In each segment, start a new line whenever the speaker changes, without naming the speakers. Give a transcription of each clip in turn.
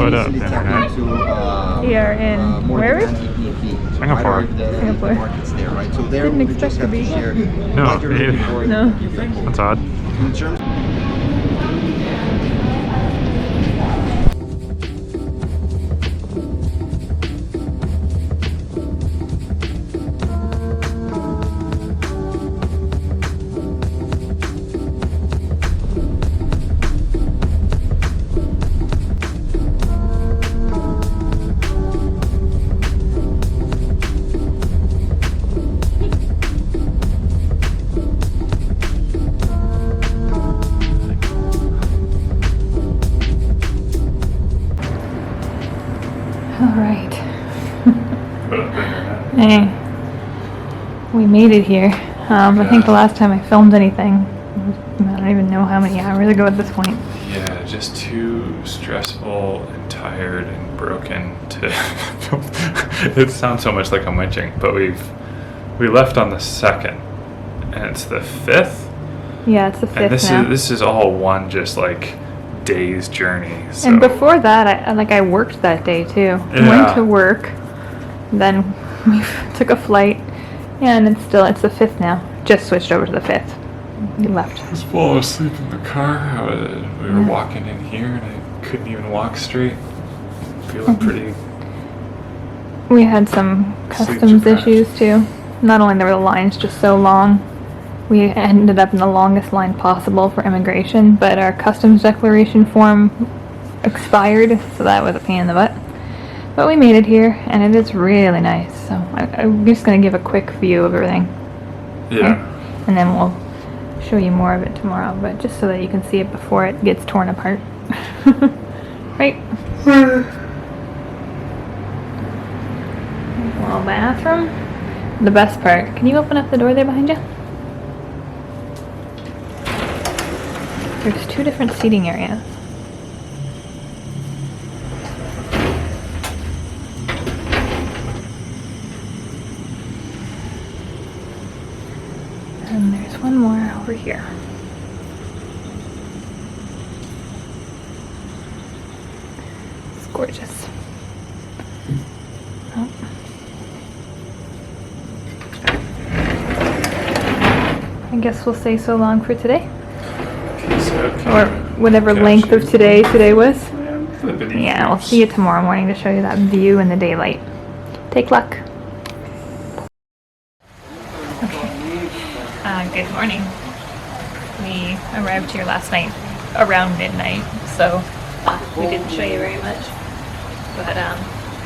it up. Internet.
We are in where?
Singapore.
Singapore.
There, right? So there
Didn't
we
expect
just
to
have
be
to share.
No, me either.
No.
That's odd.
In terms
Alright. Hey. We made it here. I think the last time I filmed anything, I don't even know how many hours ago at this point.
Yeah, just too stressful and tired and broken to film. It sounds so much like I'm winching, but we left on the 2nd, and it's the 5th.
Yeah, it's the 5th
And
now.
this is all one just like day's journey. So.
And before that, I worked that day too.
Yeah.
Went to work, then we took a flight, and it's the 5th now. Just switched over to the 5th. We left.
I was falling asleep in the car. We were walking in here, and I couldn't even walk straight. Feeling pretty.
We had some customs issues too. Not only were the lines just so long, we ended up in the longest line possible for immigration, but our customs declaration form expired, so that was a pain in the butt. But we made it here, and it is really nice. So I'm just going to give a quick view of everything.
Yeah.
Okay? And then we'll show you more of it tomorrow, but just so that you can see it before it gets torn apart. Right? Little bathroom. The best part. Can you open up the door there behind you? There's 2 different seating areas. And there's one more over here. It's gorgeous. Oh. I guess we'll say so long for today. Or whatever length of today was. Yeah, we'll see you tomorrow morning to show you that view in the daylight. Take luck. Okay. Good morning. We arrived here last night around midnight, so we didn't show you very much. But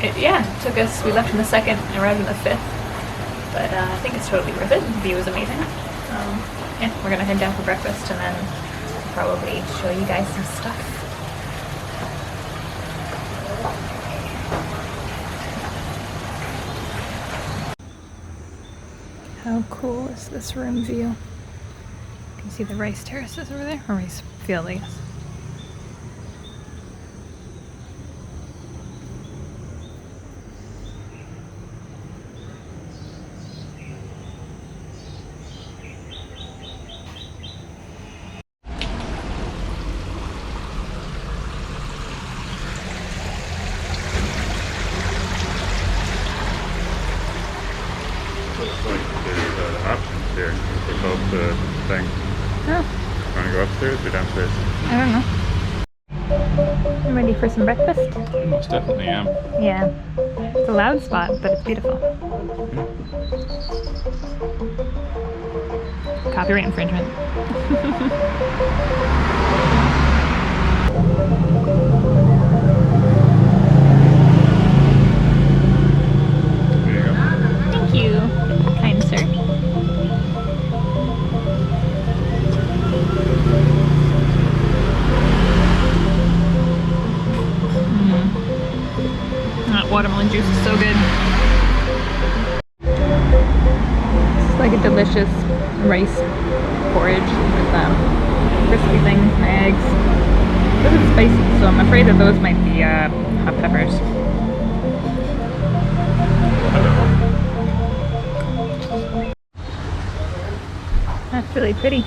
it took us, we left on the 2nd and arrived on the 5th. But I think it's totally worth it. The view is amazing. Yeah, we're gonna head down for breakfast and then probably show you guys some stuff. How cool is this room view? You can see the rice terraces over there, or rice field, I guess.
Here, for both the thing.
Oh.
Want to go upstairs or downstairs?
I don't know. You ready for some breakfast?
Most definitely am.
Yeah. It's a loud spot, but it's beautiful. Copyright infringement.
There you go.
Thank you, kind sir. That watermelon juice is so good. It's like a delicious rice porridge with crispy things, eggs. This is spicy, so I'm afraid that those might be hot peppers. That's really pretty.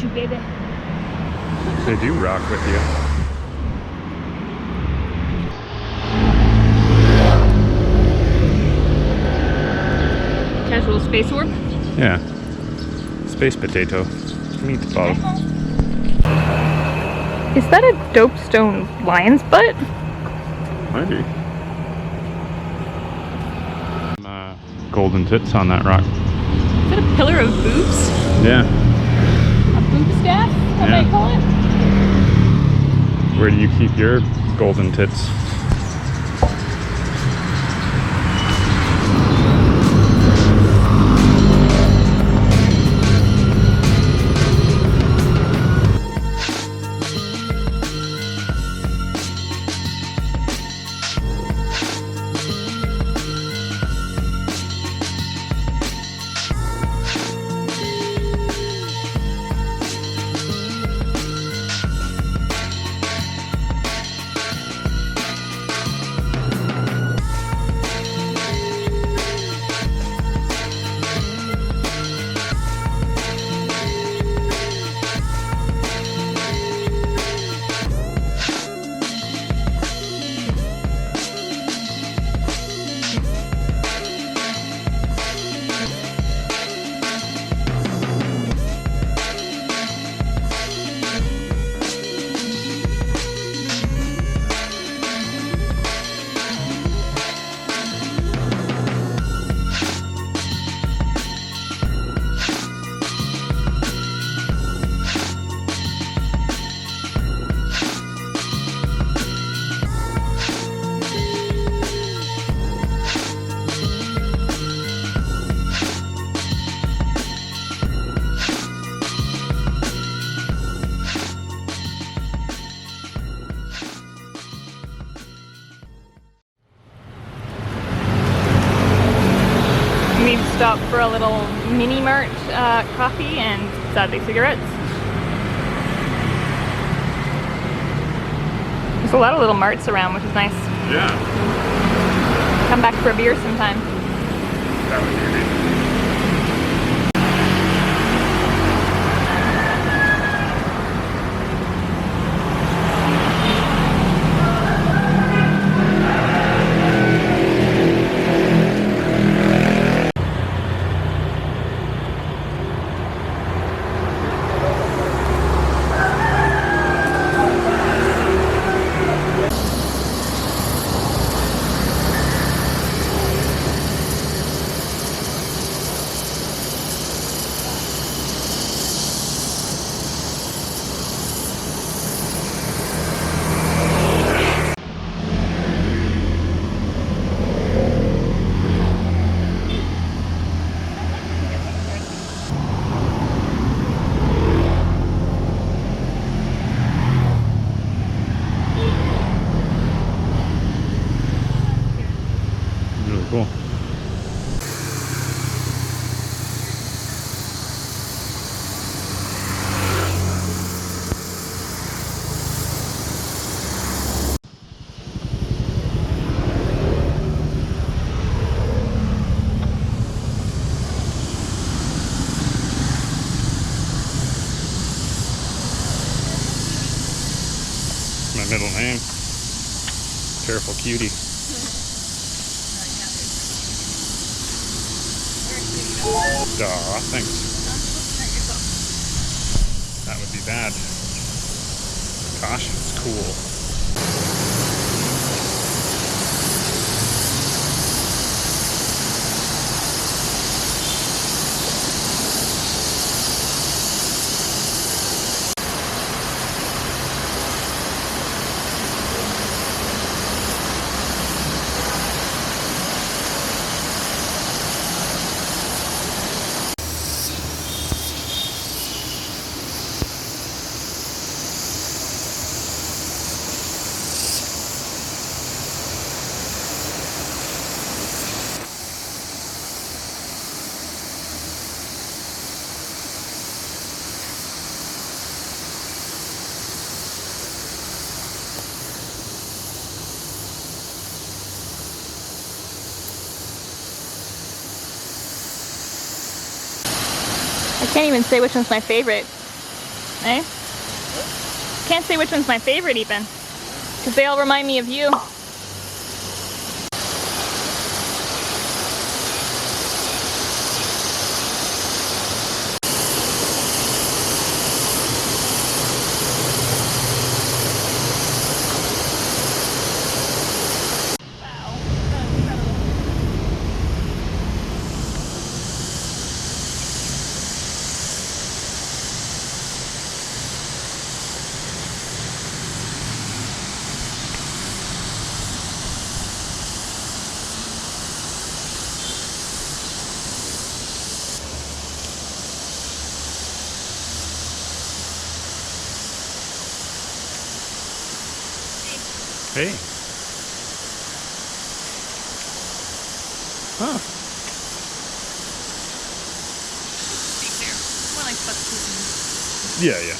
you, baby.
They do rock with you.
Casual space orb.
Yeah. Space potato. Meatball.
Is that a dope stone lion's butt?
Maybe. Golden tits on that rock.
Is that a pillar of boobs?
Yeah.
A boob staff, I
Yeah.
might call it.
Where do you keep your golden tits?
Stop for a little mini mart coffee and sadly cigarettes. There's a lot of little marts around, which is nice.
Yeah.
Come back for a beer sometime.
That would be great. Really cool. My middle name. Careful cutie. Aw, thanks. That would be bad. Caution's cool.
I can't even say which one's my favorite. Eh? Can't say which one's my favorite even, because they all remind me of you.
Hey. Huh. Yeah, yeah.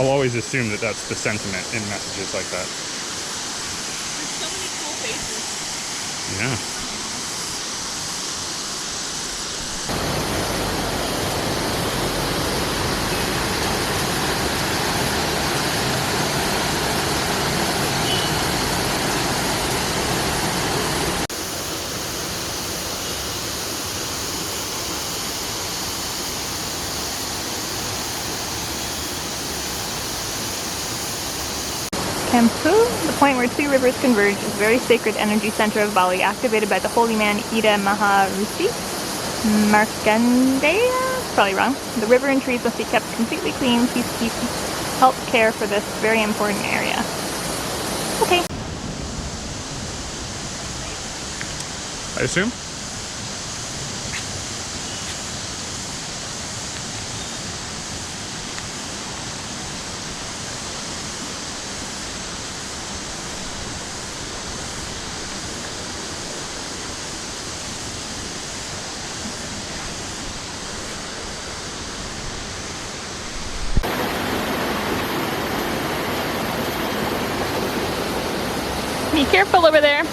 I'll always assume that that's the sentiment in messages like that.
There's so many cool faces.
Yeah.
Kampu, the point where two rivers converge, is a very sacred energy center of Bali, activated by the holy man Ida Maharusi Markandeya? Probably wrong. The river and trees must be kept completely clean. Please help care for this very important area. Okay.
I assume?
Be careful over there.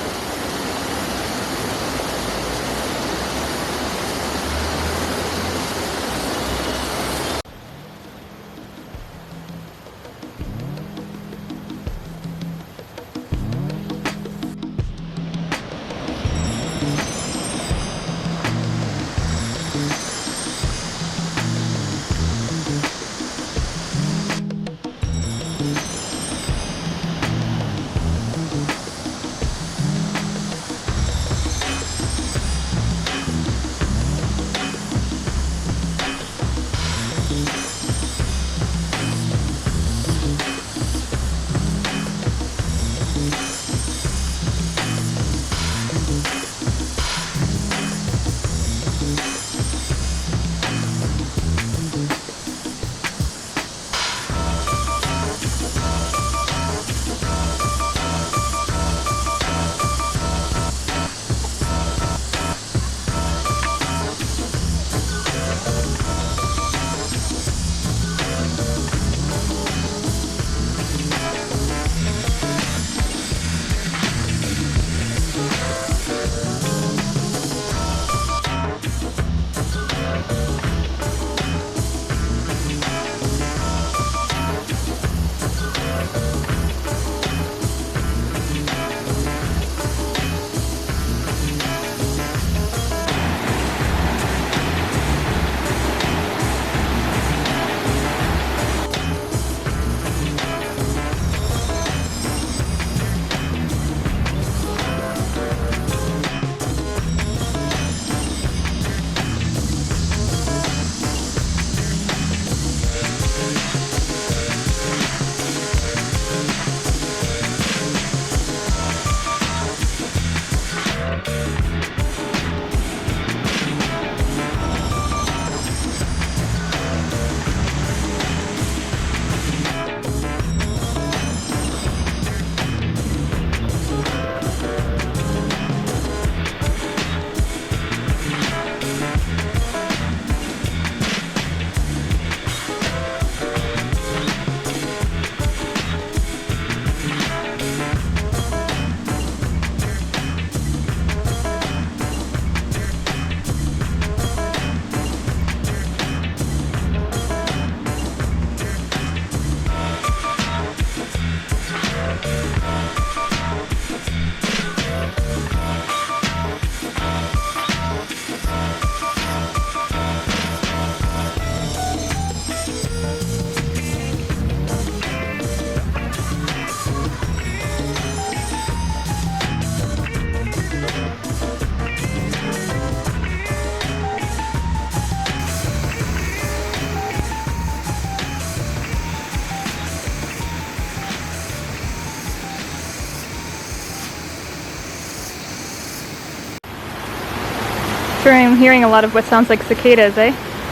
Sure, I'm hearing a lot of what sounds like cicadas, eh?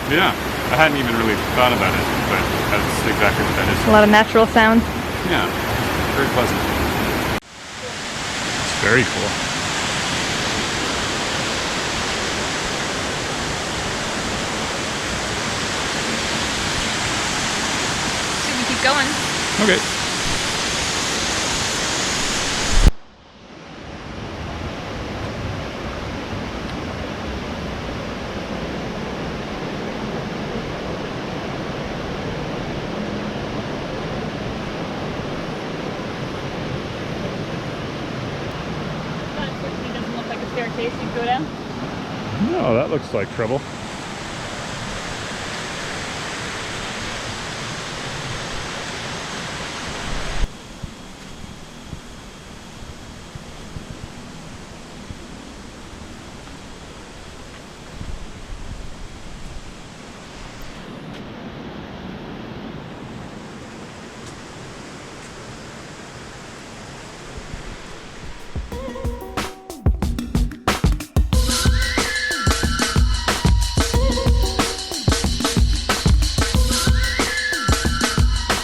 Yeah, I hadn't even really thought about it, but that's exactly what that is.
A lot of natural sounds.
Yeah, very pleasant. It's very cool.
Should we keep going?
Okay.
That unfortunately doesn't look like a staircase you'd go down.
No, that looks like trouble.